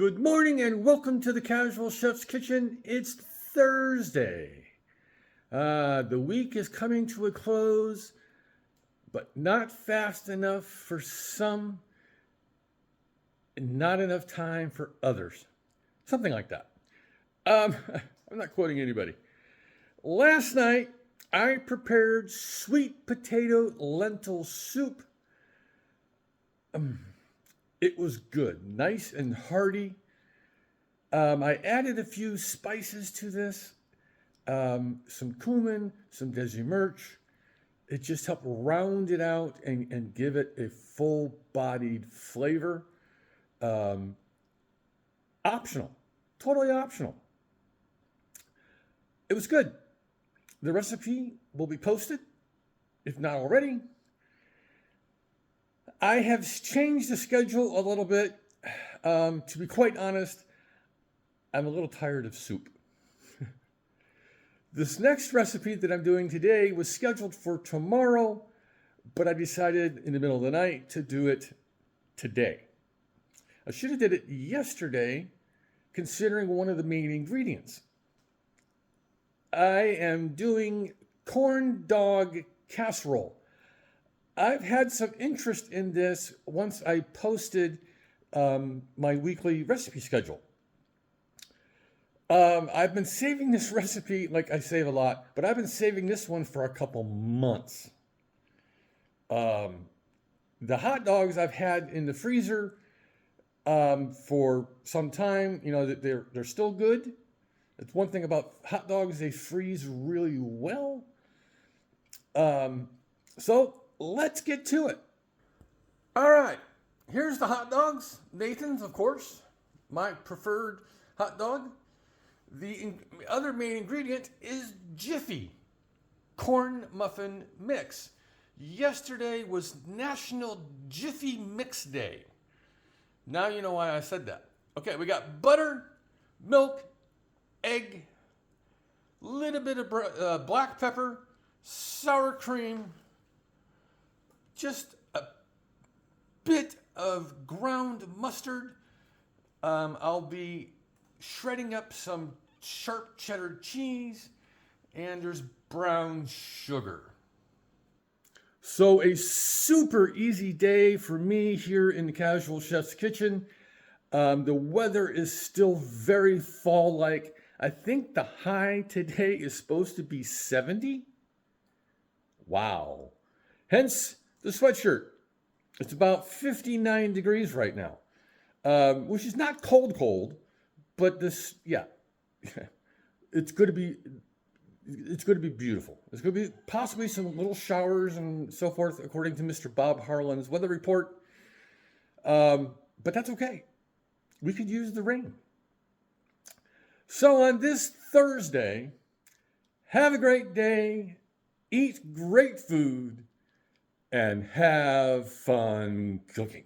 Good morning and welcome to the Casual Chef's Kitchen. It's Thursday. The week is coming to a close, but not fast enough for some, and not enough time for others. Something like that. I'm not quoting anybody. Last night, I prepared sweet potato lentil soup. It was good, nice and hearty. I added a few spices to this, some cumin, some desimerch. It just helped round it out and give it a full-bodied flavor. Optional, totally optional. It was good. The recipe will be posted, if not already. I have changed the schedule a little bit. To be quite honest, I'm a little tired of soup. This next recipe that I'm doing today was scheduled for tomorrow, but I decided in the middle of the night to do it today. I should have did it yesterday, considering one of the main ingredients. I am doing corn dog casserole. I've had some interest in this once I posted my weekly recipe schedule. I've been saving this recipe, like I save a lot, but I've been saving this one for a couple months. The hot dogs I've had in the freezer for some time, they're still good. It's one thing about hot dogs, they freeze really well. So let's get to it. All right, here's the hot dogs. Nathan's, of course, my preferred hot dog. The other main ingredient is Jiffy corn muffin mix. Yesterday was National Jiffy Mix Day. Now you know why I said that. Okay, we got butter, milk, egg, little bit of black pepper, sour cream, just a bit of ground mustard. I'll be shredding up some sharp cheddar cheese, and there's brown sugar. So a super easy day for me here in the Casual Chef's Kitchen. The weather is still very fall-like. I think the high today is supposed to be 70. Wow. Hence the sweatshirt. It's about 59 degrees right now, which is not cold, but this, yeah, it's going to be beautiful. It's going to be possibly some little showers and so forth, according to Mr. Bob Harlan's weather report. But that's okay. We could use the rain. So on this Thursday, have a great day, eat great food, and have fun cooking.